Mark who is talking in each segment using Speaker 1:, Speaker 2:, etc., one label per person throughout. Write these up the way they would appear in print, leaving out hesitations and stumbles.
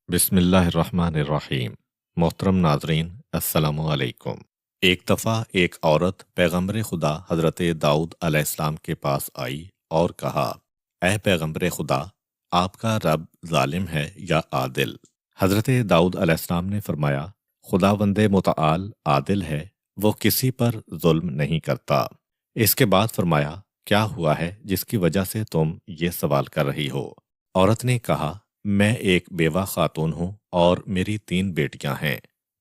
Speaker 1: بسم اللہ الرحمن الرحیم۔ محترم ناظرین، السلام علیکم۔ ایک دفعہ ایک عورت پیغمبر خدا حضرت داؤد علیہ السلام کے پاس آئی اور کہا، اے پیغمبر خدا، آپ کا رب ظالم ہے یا عادل؟ حضرت داؤد علیہ السلام نے فرمایا، خداوند متعال عادل ہے، وہ کسی پر ظلم نہیں کرتا۔ اس کے بعد فرمایا، کیا ہوا ہے جس کی وجہ سے تم یہ سوال کر رہی ہو؟ عورت نے کہا، میں ایک بیوہ خاتون ہوں اور میری 3 بیٹیاں ہیں۔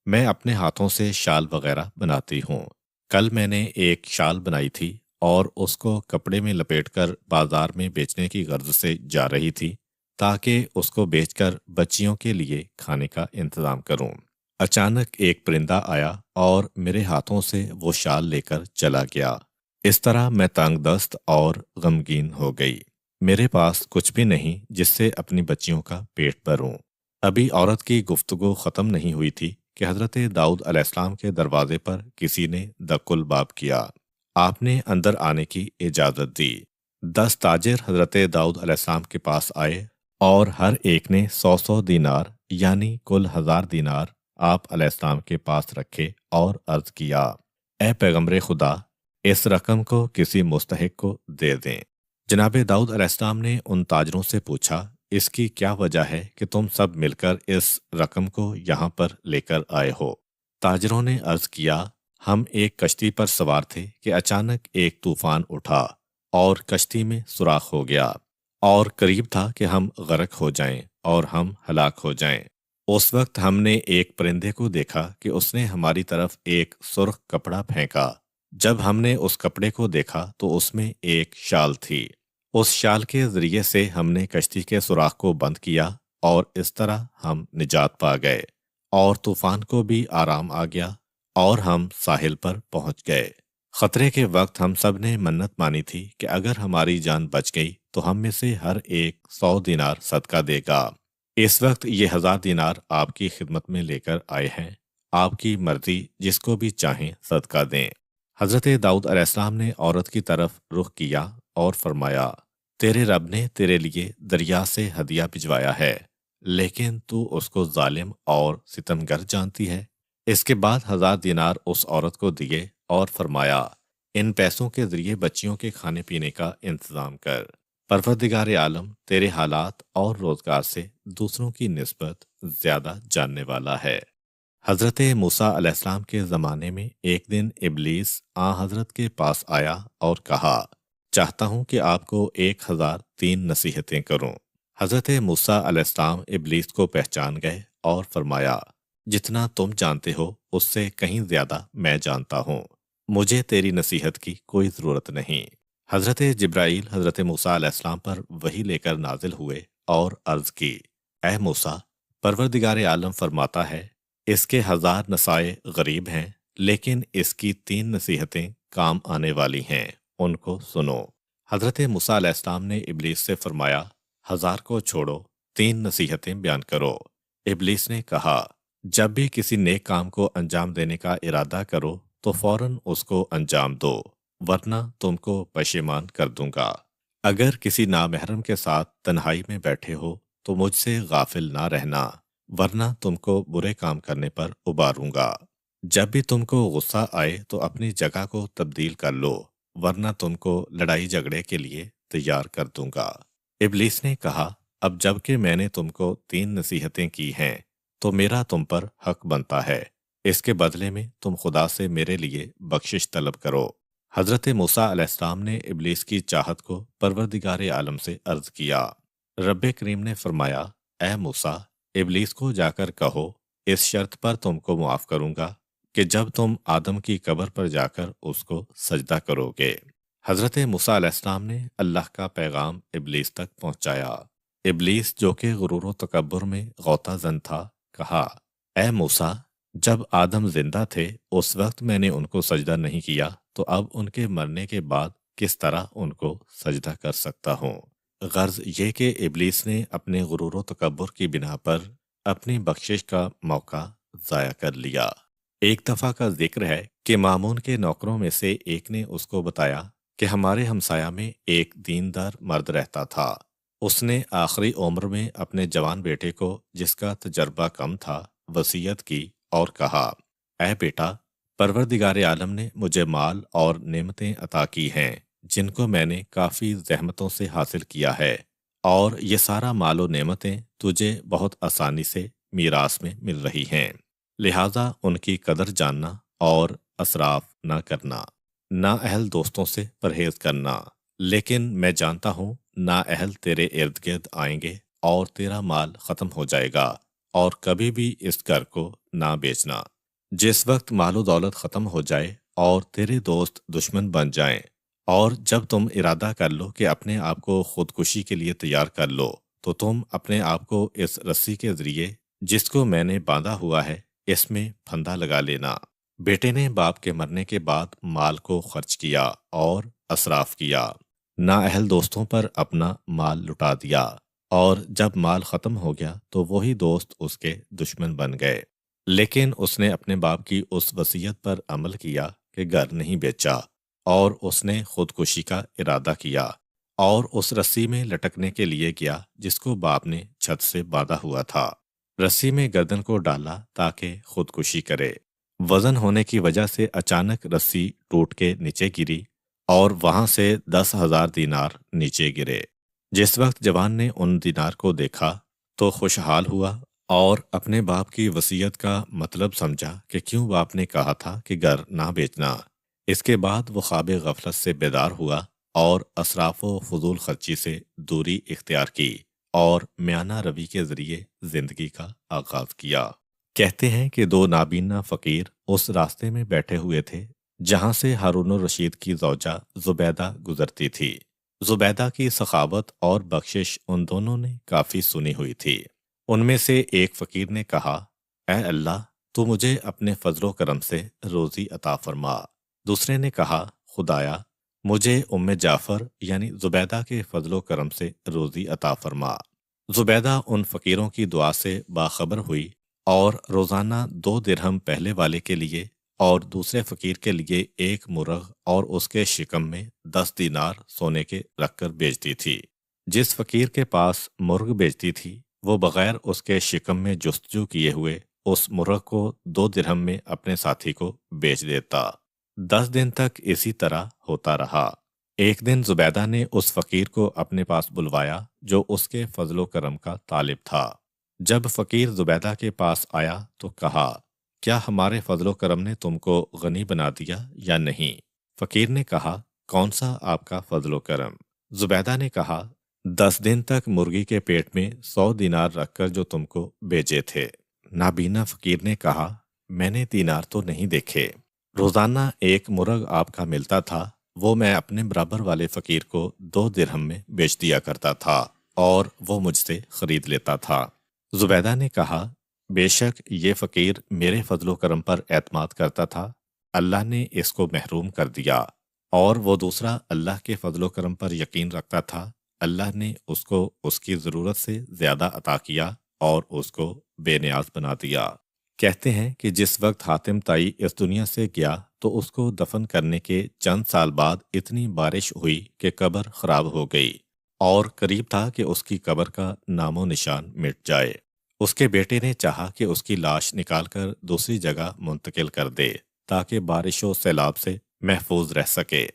Speaker 1: میں اپنے ہاتھوں سے شال وغیرہ بناتی ہوں۔ کل میں نے ایک شال بنائی تھی اور اس کو کپڑے میں لپیٹ کر بازار میں بیچنے کی غرض سے جا رہی تھی تاکہ اس کو بیچ کر بچیوں کے لیے کھانے کا انتظام کروں۔ اچانک ایک پرندہ آیا اور میرے ہاتھوں سے وہ شال لے کر چلا گیا۔ اس طرح میں تنگ دست اور غمگین ہو گئی۔ میرے پاس کچھ بھی نہیں جس سے اپنی بچیوں کا پیٹ بھروں۔ ابھی عورت کی گفتگو ختم نہیں ہوئی تھی کہ حضرت داؤد علیہ السلام کے دروازے پر کسی نے دق الباب کیا۔ آپ نے اندر آنے کی اجازت دی۔ 10 تاجر حضرت داؤد علیہ السلام کے پاس آئے اور ہر ایک نے 100 دینار یعنی کل 1000 دینار آپ علیہ السلام کے پاس رکھے اور عرض کیا، اے پیغمبر خدا، اس رقم کو کسی مستحق کو دے دیں۔ جناب داؤد علیہ السلام نے ان تاجروں سے پوچھا، اس کی کیا وجہ ہے کہ تم سب مل کر اس رقم کو یہاں پر لے کر آئے ہو؟ تاجروں نے عرض کیا، ہم ایک کشتی پر سوار تھے کہ اچانک ایک طوفان اٹھا اور کشتی میں سوراخ ہو گیا اور قریب تھا کہ ہم غرق ہو جائیں اور ہم ہلاک ہو جائیں۔ اس وقت ہم نے ایک پرندے کو دیکھا کہ اس نے ہماری طرف ایک سرخ کپڑا پھینکا۔ جب ہم نے اس کپڑے کو دیکھا تو اس میں ایک شال تھی۔ اس شال کے ذریعے سے ہم نے کشتی کے سوراخ کو بند کیا اور اس طرح ہم نجات پا گئے اور طوفان کو بھی آرام آ گیا اور ہم ساحل پر پہنچ گئے۔ خطرے کے وقت ہم سب نے منت مانی تھی کہ اگر ہماری جان بچ گئی تو ہم میں سے ہر ایک 100 دینار صدقہ دے گا۔ اس وقت یہ 1000 دینار آپ کی خدمت میں لے کر آئے ہیں، آپ کی مرضی، جس کو بھی چاہیں صدقہ دیں۔ حضرت داؤد علیہ السلام نے عورت کی طرف رخ کیا اور فرمایا، تیرے رب نے تیرے لیے دریا سے ہدیہ بھجوایا ہے، لیکن تو اس کو ظالم اور ستمگر جانتی ہے۔ اس کے بعد 1000 دینار اس عورت کو دیے اور فرمایا، ان پیسوں کے ذریعے بچیوں کے کھانے پینے کا انتظام کر۔ پروردگار عالم تیرے حالات اور روزگار سے دوسروں کی نسبت زیادہ جاننے والا ہے۔ حضرت موسیٰ علیہ السلام کے زمانے میں ایک دن ابلیس حضرت کے پاس آیا اور کہا، چاہتا ہوں کہ آپ کو 1003 نصیحتیں کروں۔ حضرت موسیٰ علیہ السلام ابلیس کو پہچان گئے اور فرمایا، جتنا تم جانتے ہو اس سے کہیں زیادہ میں جانتا ہوں، مجھے تیری نصیحت کی کوئی ضرورت نہیں۔ حضرت جبرائیل حضرت موسیٰ علیہ السلام پر وحی لے کر نازل ہوئے اور عرض کی، اے موسیٰ، پروردگار عالم فرماتا ہے، اس کے 1000 نصائح غریب ہیں، لیکن اس کی 3 نصیحتیں کام آنے والی ہیں، ان کو سنو۔ حضرت موسیٰ علیہ السلام نے ابلیس سے فرمایا، 1000 کو چھوڑو، 3 نصیحتیں بیان کرو۔ ابلیس نے کہا، جب بھی کسی نیک کام کو انجام دینے کا ارادہ کرو تو فوراً اس کو انجام دو، ورنہ تم کو پشیمان کر دوں گا۔ اگر کسی نامحرم کے ساتھ تنہائی میں بیٹھے ہو تو مجھ سے غافل نہ رہنا، ورنہ تم کو برے کام کرنے پر اباروں گا۔ جب بھی تم کو غصہ آئے تو اپنی جگہ کو تبدیل کر لو، ورنہ تم کو لڑائی جھگڑے کے لیے تیار کر دوں گا۔ ابلیس نے کہا، اب جب کہ میں نے تم کو 3 نصیحتیں کی ہیں تو میرا تم پر حق بنتا ہے، اس کے بدلے میں تم خدا سے میرے لیے بخشش طلب کرو۔ حضرت موسیٰ علیہ السلام نے ابلیس کی چاہت کو پروردگار عالم سے عرض کیا۔ رب کریم نے فرمایا، اے موسیٰ، ابلیس کو جا کر کہو، اس شرط پر تم کو معاف کروں گا کہ جب تم آدم کی قبر پر جا کر اس کو سجدہ کرو گے۔ حضرت موسیٰ علیہ السلام نے اللہ کا پیغام ابلیس تک پہنچایا۔ ابلیس جو کہ غرور و تکبر میں غوطہ زن تھا، کہا، اے موسیٰ، جب آدم زندہ تھے اس وقت میں نے ان کو سجدہ نہیں کیا، تو اب ان کے مرنے کے بعد کس طرح ان کو سجدہ کر سکتا ہوں؟ غرض یہ کہ ابلیس نے اپنے غرور و تکبر کی بنا پر اپنی بخشش کا موقع ضائع کر لیا۔ ایک دفعہ کا ذکر ہے کہ مامون کے نوکروں میں سے ایک نے اس کو بتایا کہ ہمارے ہمسایہ میں ایک دیندار مرد رہتا تھا، اس نے آخری عمر میں اپنے جوان بیٹے کو، جس کا تجربہ کم تھا، وصیت کی اور کہا، اے بیٹا، پروردگار عالم نے مجھے مال اور نعمتیں عطا کی ہیں جن کو میں نے کافی زحمتوں سے حاصل کیا ہے، اور یہ سارا مال و نعمتیں تجھے بہت آسانی سے میراث میں مل رہی ہیں، لہٰذا ان کی قدر جاننا اور اسراف نہ کرنا، نااہل دوستوں سے پرہیز کرنا، لیکن میں جانتا ہوں نااہل تیرے ارد گرد آئیں گے اور تیرا مال ختم ہو جائے گا، اور کبھی بھی اس گھر کو نہ بیچنا۔ جس وقت مال و دولت ختم ہو جائے اور تیرے دوست دشمن بن جائیں، اور جب تم ارادہ کر لو کہ اپنے آپ کو خودکشی کے لیے تیار کر لو، تو تم اپنے آپ کو اس رسی کے ذریعے جس کو میں نے باندھا ہوا ہے اس میں پھندا لگا لینا۔ بیٹے نے باپ کے مرنے کے بعد مال کو خرچ کیا اور اسراف کیا، نااہل دوستوں پر اپنا مال لٹا دیا، اور جب مال ختم ہو گیا تو وہی دوست اس کے دشمن بن گئے۔ لیکن اس نے اپنے باپ کی اس وصیت پر عمل کیا کہ گھر نہیں بیچا، اور اس نے خودکشی کا ارادہ کیا اور اس رسی میں لٹکنے کے لیے گیا جس کو باپ نے چھت سے باندھا ہوا تھا۔ رسی میں گردن کو ڈالا تاکہ خودکشی کرے۔ وزن ہونے کی وجہ سے اچانک رسی ٹوٹ کے نیچے گری اور وہاں سے 10,000 دینار نیچے گرے۔ جس وقت جوان نے ان دینار کو دیکھا تو خوشحال ہوا اور اپنے باپ کی وصیت کا مطلب سمجھا کہ کیوں باپ نے کہا تھا کہ گھر نہ بیچنا۔ اس کے بعد وہ خواب غفلت سے بیدار ہوا اور اسراف و فضول خرچی سے دوری اختیار کی اور میانہ روی کے ذریعے زندگی کا آغاز کیا۔ کہتے ہیں کہ دو نابینا فقیر اس راستے میں بیٹھے ہوئے تھے جہاں سے ہارون الرشید کی زوجہ زبیدہ گزرتی تھی۔ زبیدہ کی سخاوت اور بخشش ان دونوں نے کافی سنی ہوئی تھی۔ ان میں سے ایک فقیر نے کہا، اے اللہ، تو مجھے اپنے فضل و کرم سے روزی عطا فرما۔ دوسرے نے کہا، خدایا، مجھے ام جعفر یعنی زبیدہ کے فضل و کرم سے روزی عطا فرما۔ زبیدہ ان فقیروں کی دعا سے باخبر ہوئی اور روزانہ 2 درہم پہلے والے کے لیے اور دوسرے فقیر کے لیے 1 مرغ اور اس کے شکم میں 10 دینار سونے کے رکھ کر بیچتی تھی۔ جس فقیر کے پاس مرغ بیچتی تھی وہ بغیر اس کے شکم میں جستجو کیے ہوئے اس مرغ کو 2 درہم میں اپنے ساتھی کو بیچ دیتا۔ 10 دن تک اسی طرح ہوتا رہا۔ ایک دن زبیدہ نے اس فقیر کو اپنے پاس بلوایا جو اس کے فضل و کرم کا طالب تھا۔ جب فقیر زبیدہ کے پاس آیا تو کہا، کیا ہمارے فضل و کرم نے تم کو غنی بنا دیا یا نہیں؟ فقیر نے کہا، کون سا آپ کا فضل و کرم؟ زبیدہ نے کہا، 10 دن تک مرغی کے پیٹ میں 100 دینار رکھ کر جو تم کو بیچے تھے۔ نابینا فقیر نے کہا، میں نے دینار تو نہیں دیکھے۔ روزانہ 1 مرغ آپ کا ملتا تھا، وہ میں اپنے برابر والے فقیر کو 2 درہم میں بیچ دیا کرتا تھا اور وہ مجھ سے خرید لیتا تھا۔ زبیدہ نے کہا، بے شک یہ فقیر میرے فضل و کرم پر اعتماد کرتا تھا، اللہ نے اس کو محروم کر دیا، اور وہ دوسرا اللہ کے فضل و کرم پر یقین رکھتا تھا، اللہ نے اس کو اس کی ضرورت سے زیادہ عطا کیا اور اس کو بے نیاز بنا دیا۔ کہتے ہیں کہ جس وقت حاتم طائی اس دنیا سے گیا تو اس کو دفن کرنے کے چند سال بعد اتنی بارش ہوئی کہ قبر خراب ہو گئی اور قریب تھا کہ اس کی قبر کا نام و نشان مٹ جائے۔ اس کے بیٹے نے چاہا کہ اس کی لاش نکال کر دوسری جگہ منتقل کر دے تاکہ بارش و سیلاب سے محفوظ رہ سکے۔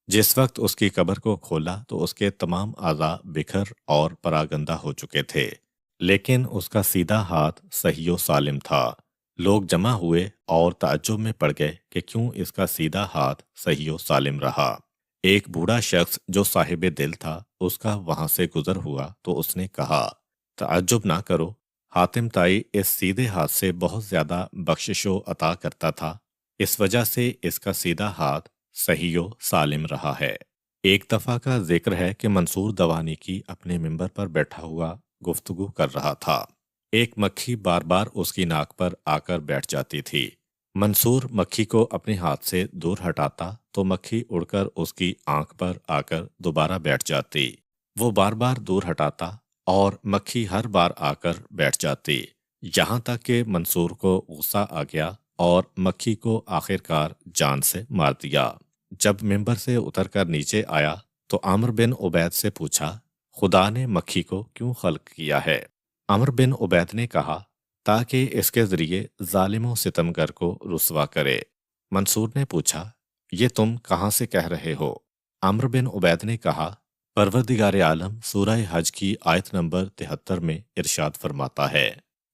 Speaker 1: جس وقت اس کی قبر کو کھولا تو اس کے تمام اعضاء بکھر اور پراگندہ ہو چکے تھے، لیکن اس کا سیدھا ہاتھ صحیح و سالم تھا۔ لوگ جمع ہوئے اور تعجب میں پڑ گئے کہ کیوں اس کا سیدھا ہاتھ صحیح و سالم رہا۔ ایک بوڑھا شخص جو صاحب دل تھا اس کا وہاں سے گزر ہوا تو اس نے کہا، تعجب نہ کرو، حاتم طائی اس سیدھے ہاتھ سے بہت زیادہ بخشش و عطا کرتا تھا، اس وجہ سے اس کا سیدھا ہاتھ صحیح و سالم رہا ہے۔ ایک دفعہ کا ذکر ہے کہ منصور دوانی کی اپنے ممبر پر بیٹھا ہوا گفتگو کر رہا تھا۔ ایک مکھی بار بار اس کی ناک پر آ کر بیٹھ جاتی تھی۔ منصور مکھی کو اپنے ہاتھ سے دور ہٹاتا تو مکھی اڑ کر اس کی آنکھ پر آ کر دوبارہ بیٹھ جاتی۔ وہ بار بار دور ہٹاتا اور مکھی ہر بار آ کر بیٹھ جاتی، یہاں تک کہ منصور کو غصہ آ گیا اور مکھی کو آخر کار جان سے مار دیا۔ جب ممبر سے اتر کر نیچے آیا تو عامر بن عبید سے پوچھا، خدا نے مکھی کو کیوں خلق کیا ہے؟ عمر بن عبید نے کہا تاکہ اس کے ذریعے ظالم و ستمگر کو رسوا کرے۔ منصور نے پوچھا یہ تم کہاں سے کہہ رہے ہو؟ عمر بن عبید نے کہا پروردگار عالم سورہ حج کی آیت نمبر 73 میں ارشاد فرماتا ہے،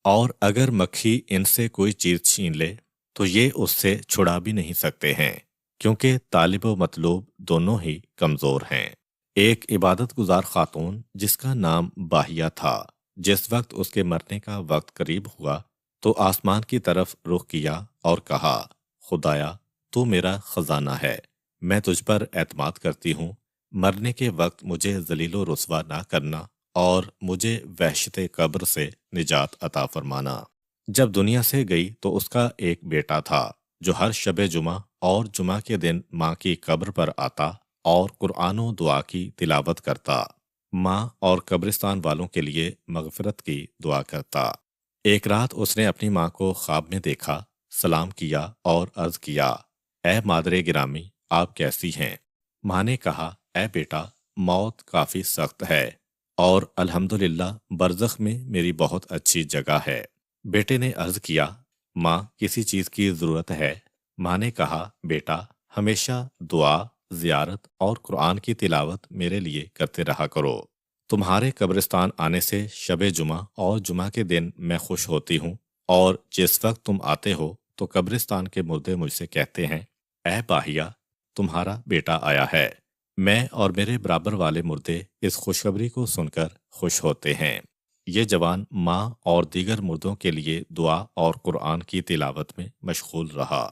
Speaker 1: اور اگر مکھی ان سے کوئی چیز چھین لے تو یہ اس سے چھڑا بھی نہیں سکتے ہیں، کیونکہ طالب و مطلوب دونوں ہی کمزور ہیں۔ ایک عبادت گزار خاتون جس کا نام باہیا تھا، جس وقت اس کے مرنے کا وقت قریب ہوا تو آسمان کی طرف رخ کیا اور کہا خدایا تو میرا خزانہ ہے، میں تجھ پر اعتماد کرتی ہوں، مرنے کے وقت مجھے ذلیل و رسوا نہ کرنا اور مجھے وحشت قبر سے نجات عطا فرمانا۔ جب دنیا سے گئی تو اس کا ایک بیٹا تھا جو ہر شب جمعہ اور جمعہ کے دن ماں کی قبر پر آتا اور قرآن و دعا کی تلاوت کرتا، ماں اور قبرستان والوں کے لیے مغفرت کی دعا کرتا۔ ایک رات اس نے اپنی ماں کو خواب میں دیکھا، سلام کیا اور عرض کیا اے مادر گرامی آپ کیسی ہیں؟ ماں نے کہا اے بیٹا موت کافی سخت ہے اور الحمدللہ برزخ میں میری بہت اچھی جگہ ہے۔ بیٹے نے عرض کیا ماں کسی چیز کی ضرورت ہے؟ ماں نے کہا بیٹا ہمیشہ دعا، زیارت اور قرآن کی تلاوت میرے لیے کرتے رہا کرو، تمہارے قبرستان آنے سے شب جمعہ اور جمعہ کے دن میں خوش ہوتی ہوں، اور جس وقت تم آتے ہو تو قبرستان کے مردے مجھ سے کہتے ہیں اے باہیا تمہارا بیٹا آیا ہے، میں اور میرے برابر والے مردے اس خوشخبری کو سن کر خوش ہوتے ہیں۔ یہ جوان ماں اور دیگر مردوں کے لیے دعا اور قرآن کی تلاوت میں مشغول رہا۔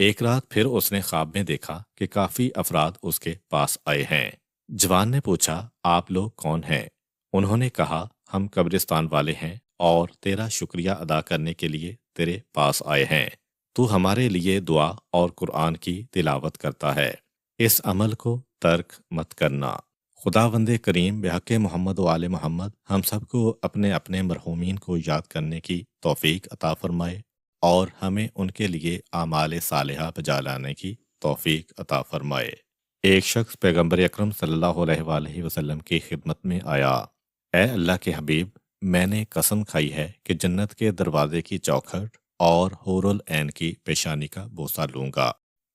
Speaker 1: ایک رات پھر اس نے خواب میں دیکھا کہ کافی افراد اس کے پاس آئے ہیں۔ جوان نے پوچھا آپ لوگ کون ہیں؟ انہوں نے کہا ہم قبرستان والے ہیں اور تیرا شکریہ ادا کرنے کے لیے تیرے پاس آئے ہیں، تو ہمارے لیے دعا اور قرآن کی تلاوت کرتا ہے، اس عمل کو ترک مت کرنا۔ خداوند کریم بحق محمد و آل محمد ہم سب کو اپنے اپنے مرحومین کو یاد کرنے کی توفیق عطا فرمائے اور ہمیں ان کے لیے اعمال صالحہ بجا لانے کی توفیق عطا فرمائے۔ ایک شخص پیغمبر اکرم صلی اللہ علیہ وآلہ وسلم کی خدمت میں آیا، اے اللہ کے حبیب میں نے قسم کھائی ہے کہ جنت کے دروازے کی چوکھٹ اور حور العین کی پیشانی کا بوسہ لوں گا،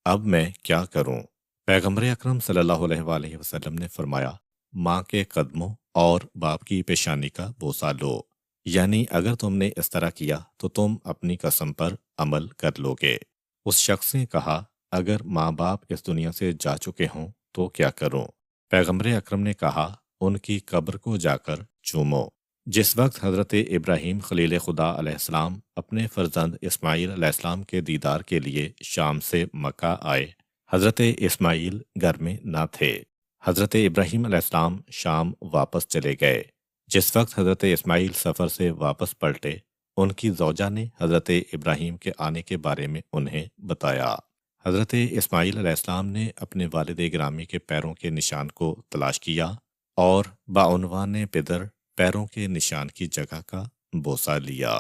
Speaker 1: اب میں کیا کروں؟ پیغمبر اکرم صلی اللہ علیہ وآلہ وسلم نے فرمایا ماں کے قدموں اور باپ کی پیشانی کا بوسہ لو، یعنی اگر تم نے اس طرح کیا تو تم اپنی قسم پر عمل کر لو گے۔ اس شخص نے کہا اگر ماں باپ اس دنیا سے جا چکے ہوں تو کیا کروں؟ پیغمبر اکرم نے کہا ان کی قبر کو جا کر چومو۔ جس وقت حضرت ابراہیم خلیل خدا علیہ السلام اپنے فرزند اسماعیل علیہ السلام کے دیدار کے لیے شام سے مکہ آئے، حضرت اسماعیل گھر میں نہ تھے۔ حضرت ابراہیم علیہ السلام شام واپس چلے گئے۔ جس وقت حضرت اسماعیل سفر سے واپس پلٹے، ان کی زوجہ نے حضرت ابراہیم کے آنے کے بارے میں انہیں بتایا۔ حضرت اسماعیل علیہ السلام نے اپنے والد گرامی کے پیروں کے نشان کو تلاش کیا اور بعنوان پدر پیروں کے نشان کی جگہ کا بوسہ لیا۔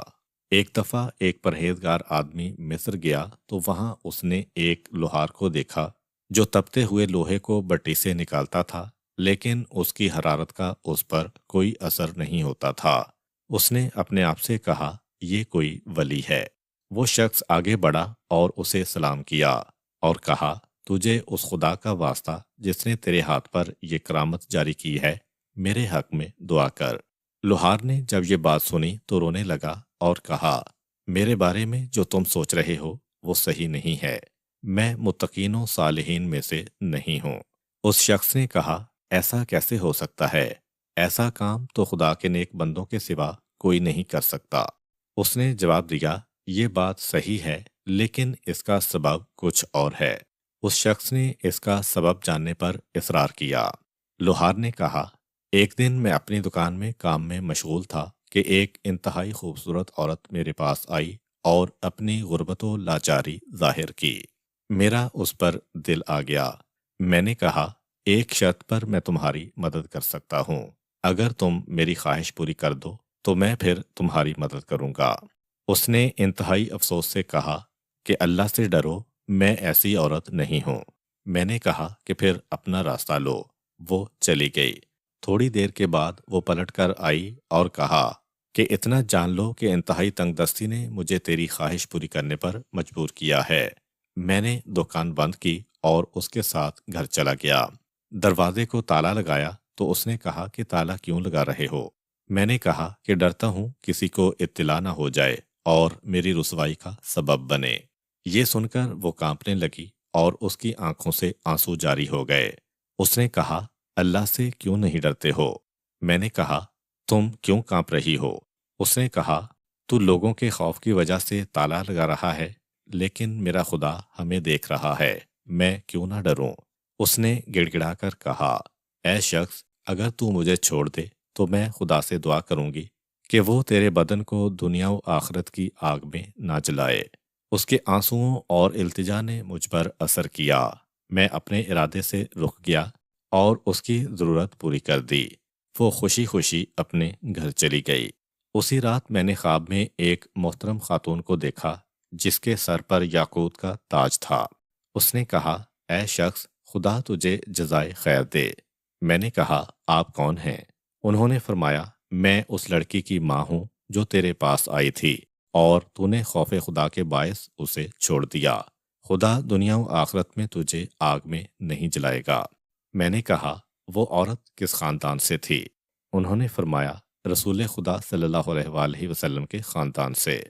Speaker 1: ایک دفعہ ایک پرہیزگار آدمی مصر گیا تو وہاں اس نے ایک لوہار کو دیکھا جو تپتے ہوئے لوہے کو بٹی سے نکالتا تھا، لیکن اس کی حرارت کا اس پر کوئی اثر نہیں ہوتا تھا۔ اس نے اپنے آپ سے کہا یہ کوئی ولی ہے۔ وہ شخص آگے بڑھا اور اسے سلام کیا اور کہا تجھے اس خدا کا واسطہ جس نے تیرے ہاتھ پر یہ کرامت جاری کی ہے، میرے حق میں دعا کر۔ لوہار نے جب یہ بات سنی تو رونے لگا اور کہا میرے بارے میں جو تم سوچ رہے ہو وہ صحیح نہیں ہے، میں متقین و صالحین میں سے نہیں ہوں۔ اس شخص نے کہا ایسا کیسے ہو سکتا ہے؟ ایسا کام تو خدا کے نیک بندوں کے سوا کوئی نہیں کر سکتا۔ اس نے جواب دیا یہ بات صحیح ہے لیکن اس کا سبب کچھ اور ہے۔ اس شخص نے اس کا سبب جاننے پر اصرار کیا۔ لوہار نے کہا ایک دن میں اپنی دکان میں کام میں مشغول تھا کہ ایک انتہائی خوبصورت عورت میرے پاس آئی اور اپنی غربت و لاچاری ظاہر کی۔ میرا اس پر دل آ گیا۔ میں نے کہا ایک شرط پر میں تمہاری مدد کر سکتا ہوں، اگر تم میری خواہش پوری کر دو تو میں پھر تمہاری مدد کروں گا۔ اس نے انتہائی افسوس سے کہا کہ اللہ سے ڈرو، میں ایسی عورت نہیں ہوں۔ میں نے کہا کہ پھر اپنا راستہ لو۔ وہ چلی گئی۔ تھوڑی دیر کے بعد وہ پلٹ کر آئی اور کہا کہ اتنا جان لو کہ انتہائی تنگ دستی نے مجھے تیری خواہش پوری کرنے پر مجبور کیا ہے۔ میں نے دکان بند کی اور اس کے ساتھ گھر چلا گیا۔ دروازے کو تالا لگایا تو اس نے کہا کہ تالا کیوں لگا رہے ہو؟ میں نے کہا کہ ڈرتا ہوں کسی کو اطلاع نہ ہو جائے اور میری رسوائی کا سبب بنے۔ یہ سن کر وہ کانپنے لگی اور اس کی آنکھوں سے آنسو جاری ہو گئے۔ اس نے کہا اللہ سے کیوں نہیں ڈرتے ہو؟ میں نے کہا تم کیوں کانپ رہی ہو؟ اس نے کہا تو لوگوں کے خوف کی وجہ سے تالا لگا رہا ہے، لیکن میرا خدا ہمیں دیکھ رہا ہے، میں کیوں نہ ڈروں؟ اس نے گڑ گڑا کر کہا اے شخص، اگر تو مجھے چھوڑ دے تو میں خدا سے دعا کروں گی کہ وہ تیرے بدن کو دنیا و آخرت کی آگ میں نہ جلائے۔ اس کے آنسوؤں اور التجا نے مجھ پر اثر کیا۔ میں اپنے ارادے سے رک گیا اور اس کی ضرورت پوری کر دی۔ وہ خوشی خوشی اپنے گھر چلی گئی۔ اسی رات میں نے خواب میں ایک محترم خاتون کو دیکھا جس کے سر پر یاقوت کا تاج تھا۔ اس نے کہا اے شخص، خدا تجھے جزائے خیر دے۔ میں نے کہا آپ کون ہیں؟ انہوں نے فرمایا میں اس لڑکی کی ماں ہوں جو تیرے پاس آئی تھی اور تو نے خوف خدا کے باعث اسے چھوڑ دیا۔ خدا دنیا و آخرت میں تجھے آگ میں نہیں جلائے گا۔ میں نے کہا وہ عورت کس خاندان سے تھی؟ انہوں نے فرمایا رسول خدا صلی اللہ علیہ وآلہ وسلم کے خاندان سے۔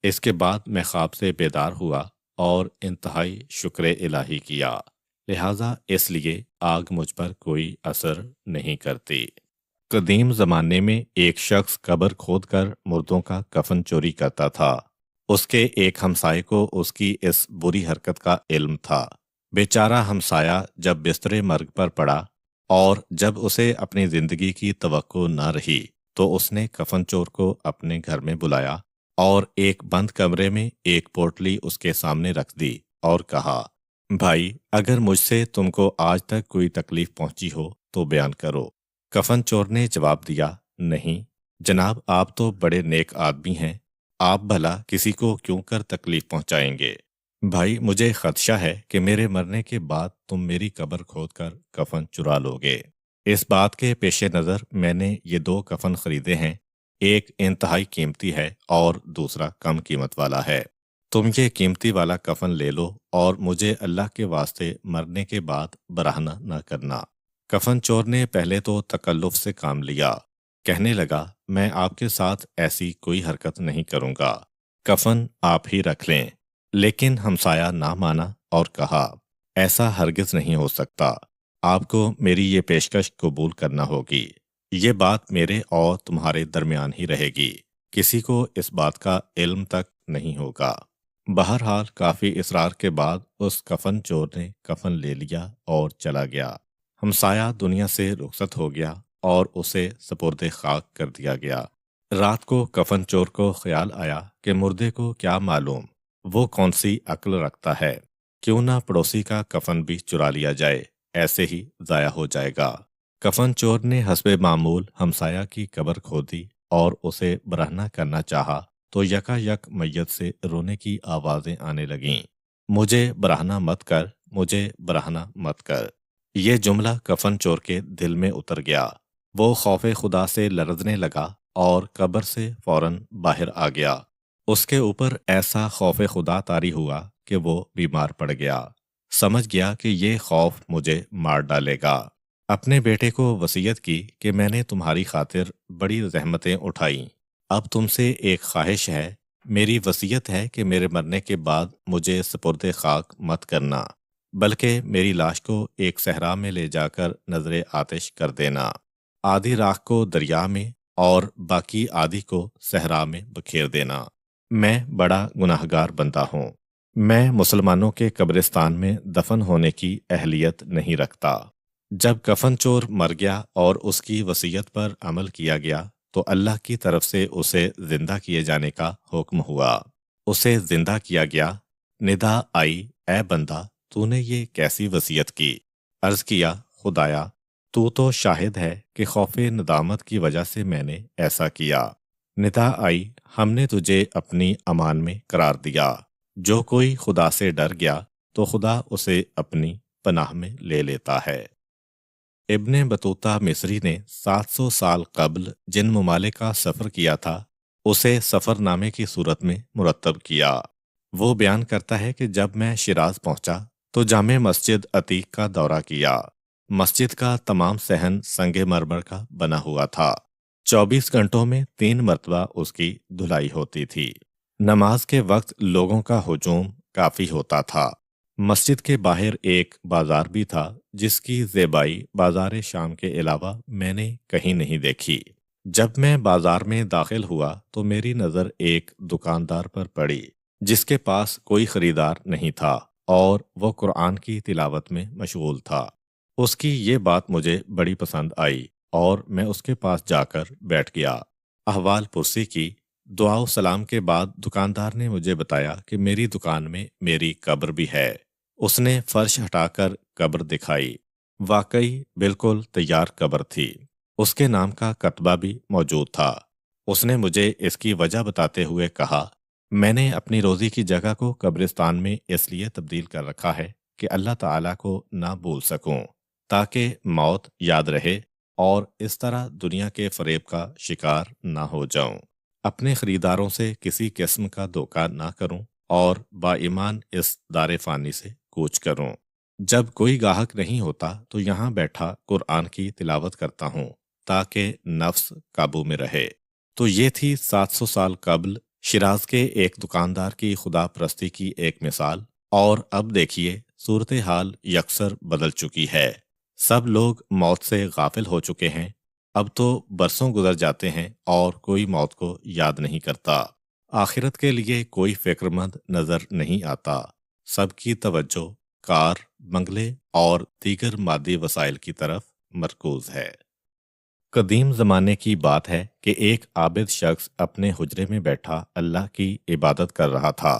Speaker 1: اس کے بعد میں خواب سے بیدار ہوا اور انتہائی شکر الہی کیا، لہٰذا اس لیے آگ مجھ پر کوئی اثر نہیں کرتی۔ قدیم زمانے میں ایک شخص قبر کھود کر مردوں کا کفن چوری کرتا تھا۔ اس کے ایک ہمسائے کو اس کی اس بری حرکت کا علم تھا۔ بیچارہ ہمسایہ جب بستر مرگ پر پڑا اور جب اسے اپنی زندگی کی توقع نہ رہی تو اس نے کفن چور کو اپنے گھر میں بلایا اور ایک بند کمرے میں ایک پوٹلی اس کے سامنے رکھ دی اور کہا بھائی، اگر مجھ سے تم کو آج تک کوئی تکلیف پہنچی ہو تو بیان کرو۔ کفن چور نے جواب دیا نہیں جناب، آپ تو بڑے نیک آدمی ہیں، آپ بھلا کسی کو کیوں کر تکلیف پہنچائیں گے؟ بھائی، مجھے خدشہ ہے کہ میرے مرنے کے بعد تم میری قبر کھود کر کفن چرا لو گے۔ اس بات کے پیش نظر میں نے یہ دو کفن خریدے ہیں، ایک انتہائی قیمتی ہے اور دوسرا کم قیمت والا ہے۔ تم یہ قیمتی والا کفن لے لو اور مجھے اللہ کے واسطے مرنے کے بعد برہنہ نہ کرنا۔ کفن چور نے پہلے تو تکلف سے کام لیا، کہنے لگا میں آپ کے ساتھ ایسی کوئی حرکت نہیں کروں گا، کفن آپ ہی رکھ لیں۔ لیکن ہمسایہ نہ مانا اور کہا ایسا ہرگز نہیں ہو سکتا، آپ کو میری یہ پیشکش قبول کرنا ہوگی، یہ بات میرے اور تمہارے درمیان ہی رہے گی، کسی کو اس بات کا علم تک نہیں ہوگا۔ بہرحال کافی اصرار کے بعد اس کفن چور نے کفن لے لیا اور چلا گیا۔ ہمسایہ دنیا سے رخصت ہو گیا اور اسے سپرد خاک کر دیا گیا۔ رات کو کفن چور کو خیال آیا کہ مردے کو کیا معلوم وہ کون سی عقل رکھتا ہے، کیوں نہ پڑوسی کا کفن بھی چرا لیا جائے، ایسے ہی ضائع ہو جائے گا۔ کفن چور نے حسب معمول ہمسایہ کی قبر کھودی اور اسے برہنہ کرنا چاہا تو یکا یک میت سے رونے کی آوازیں آنے لگیں، مجھے برہنہ مت کر، مجھے برہنہ مت کر۔ یہ جملہ کفن چور کے دل میں اتر گیا، وہ خوف خدا سے لرزنے لگا اور قبر سے فوراً باہر آ گیا۔ اس کے اوپر ایسا خوف خدا طاری ہوا کہ وہ بیمار پڑ گیا، سمجھ گیا کہ یہ خوف مجھے مار ڈالے گا۔ اپنے بیٹے کو وصیت کی کہ میں نے تمہاری خاطر بڑی زحمتیں اٹھائیں، اب تم سے ایک خواہش ہے، میری وصیت ہے کہ میرے مرنے کے بعد مجھے سپرد خاک مت کرنا، بلکہ میری لاش کو ایک صحرا میں لے جا کر نظر آتش کر دینا، آدھی راکھ کو دریا میں اور باقی آدھی کو صحرا میں بکھیر دینا۔ میں بڑا گناہگار بندہ ہوں، میں مسلمانوں کے قبرستان میں دفن ہونے کی اہلیت نہیں رکھتا۔ جب کفن چور مر گیا اور اس کی وصیت پر عمل کیا گیا تو اللہ کی طرف سے اسے زندہ کیے جانے کا حکم ہوا۔ اسے زندہ کیا گیا، ندا آئی اے بندہ، تو نے یہ کیسی وصیت کی؟ عرض کیا خدایا، تو تو شاہد ہے کہ خوف ندامت کی وجہ سے میں نے ایسا کیا۔ ندا آئی ہم نے تجھے اپنی امان میں قرار دیا، جو کوئی خدا سے ڈر گیا تو خدا اسے اپنی پناہ میں لے لیتا ہے۔ ابن بطوطہ مصری نے 700 سال قبل جن ممالک کا سفر کیا تھا اسے سفر نامے کی صورت میں مرتب کیا۔ وہ بیان کرتا ہے کہ جب میں شیراز پہنچا تو جامع مسجد عتیق کا دورہ کیا۔ مسجد کا تمام صحن سنگ مرمر کا بنا ہوا تھا۔ 24 گھنٹوں میں 3 مرتبہ اس کی دھلائی ہوتی تھی۔ نماز کے وقت لوگوں کا ہجوم کافی ہوتا تھا۔ مسجد کے باہر ایک بازار بھی تھا جس کی زیبائی بازار شام کے علاوہ میں نے کہیں نہیں دیکھی۔ جب میں بازار میں داخل ہوا تو میری نظر ایک دکاندار پر پڑی جس کے پاس کوئی خریدار نہیں تھا اور وہ قرآن کی تلاوت میں مشغول تھا۔ اس کی یہ بات مجھے بڑی پسند آئی اور میں اس کے پاس جا کر بیٹھ گیا۔ احوال پرسی کی۔ دعا و سلام کے بعد دکاندار نے مجھے بتایا کہ میری دکان میں میری قبر بھی ہے۔ اس نے فرش ہٹا کر قبر دکھائی۔ واقعی بالکل تیار قبر تھی۔ اس کے نام کا کتبہ بھی موجود تھا۔ اس نے مجھے اس کی وجہ بتاتے ہوئے کہا، میں نے اپنی روزی کی جگہ کو قبرستان میں اس لیے تبدیل کر رکھا ہے کہ اللہ تعالیٰ کو نہ بھول سکوں، تاکہ موت یاد رہے اور اس طرح دنیا کے فریب کا شکار نہ ہو جاؤں، اپنے خریداروں سے کسی قسم کا دھوکہ نہ کروں اور با ایمان اس دار فانی سے کوچ کروں۔ جب کوئی گاہک نہیں ہوتا تو یہاں بیٹھا قرآن کی تلاوت کرتا ہوں تاکہ نفس قابو میں رہے۔ تو یہ تھی 700 سال قبل شیراز کے ایک دکاندار کی خدا پرستی کی ایک مثال۔ اور اب دیکھیے صورتحال یکسر بدل چکی ہے۔ سب لوگ موت سے غافل ہو چکے ہیں۔ اب تو برسوں گزر جاتے ہیں اور کوئی موت کو یاد نہیں کرتا۔ آخرت کے لیے کوئی فکر مند نظر نہیں آتا۔ سب کی توجہ کار، بنگلے اور دیگر مادی وسائل کی طرف مرکوز ہے۔ قدیم زمانے کی بات ہے کہ ایک عابد شخص اپنے حجرے میں بیٹھا اللہ کی عبادت کر رہا تھا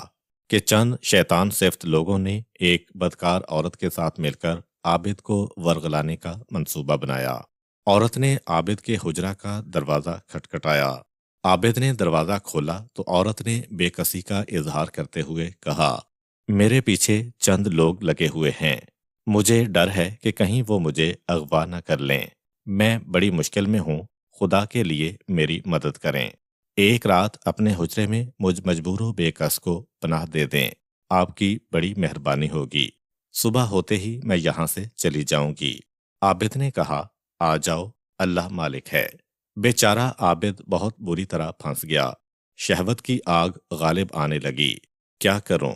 Speaker 1: کہ چند شیطان صفت لوگوں نے ایک بدکار عورت کے ساتھ مل کر عابد کو ورغلانے کا منصوبہ بنایا۔ عورت نے عابد کے حجرہ کا دروازہ کھٹکھٹایا۔ عابد نے دروازہ کھولا تو عورت نے بے کسی کا اظہار کرتے ہوئے کہا، میرے پیچھے چند لوگ لگے ہوئے ہیں، مجھے ڈر ہے کہ کہیں وہ مجھے اغوا نہ کر لیں، میں بڑی مشکل میں ہوں، خدا کے لیے میری مدد کریں، ایک رات اپنے حجرے میں مجھ مجبور و بے کس کو پناہ دے دیں، آپ کی بڑی مہربانی ہوگی، صبح ہوتے ہی میں یہاں سے چلی جاؤں گی۔ عابد نے کہا، آ جاؤ، اللہ مالک ہے۔ بیچارہ عابد بہت بری طرح پھنس گیا۔ شہوت کی آگ غالب آنے لگی۔ کیا کروں؟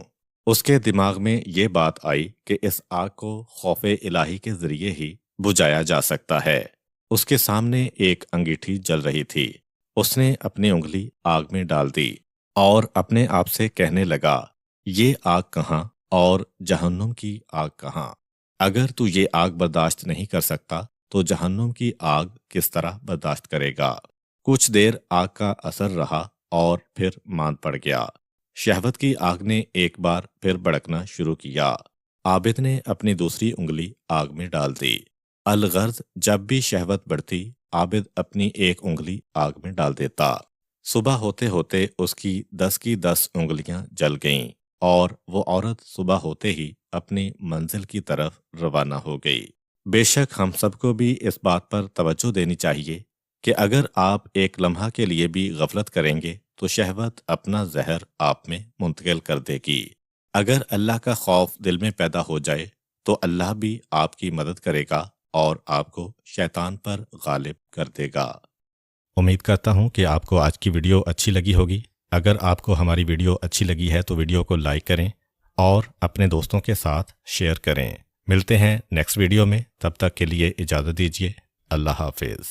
Speaker 1: اس کے دماغ میں یہ بات آئی کہ اس آگ کو خوف الہی کے ذریعے ہی بجھایا جا سکتا ہے۔ اس کے سامنے ایک انگیٹھی جل رہی تھی۔ اس نے اپنی انگلی آگ میں ڈال دی اور اپنے آپ سے کہنے لگا، یہ آگ کہاں اور جہنم کی آگ کہاں؟ اگر تو یہ آگ برداشت نہیں کر سکتا تو جہنم کی آگ کس طرح برداشت کرے گا؟ کچھ دیر آگ کا اثر رہا اور پھر ماند پڑ گیا۔ شہوت کی آگ نے ایک بار پھر بھڑکنا شروع کیا۔ عابد نے اپنی دوسری انگلی آگ میں ڈال دی۔ الغرض جب بھی شہوت بڑھتی، عابد اپنی ایک انگلی آگ میں ڈال دیتا۔ صبح ہوتے ہوتے اس کی 10 انگلیاں جل گئیں اور وہ عورت صبح ہوتے ہی اپنی منزل کی طرف روانہ ہو گئی۔ بے شک ہم سب کو بھی اس بات پر توجہ دینی چاہیے کہ اگر آپ ایک لمحہ کے لیے بھی غفلت کریں گے تو شہوت اپنا زہر آپ میں منتقل کر دے گی۔ اگر اللہ کا خوف دل میں پیدا ہو جائے تو اللہ بھی آپ کی مدد کرے گا اور آپ کو شیطان پر غالب کر دے گا۔ امید کرتا ہوں کہ آپ کو آج کی ویڈیو اچھی لگی ہوگی۔ اگر آپ کو ہماری ویڈیو اچھی لگی ہے تو ویڈیو کو لائک کریں اور اپنے دوستوں کے ساتھ شیئر کریں۔ ملتے ہیں نیکسٹ ویڈیو میں، تب تک کے لیے اجازت دیجیے۔ اللہ حافظ۔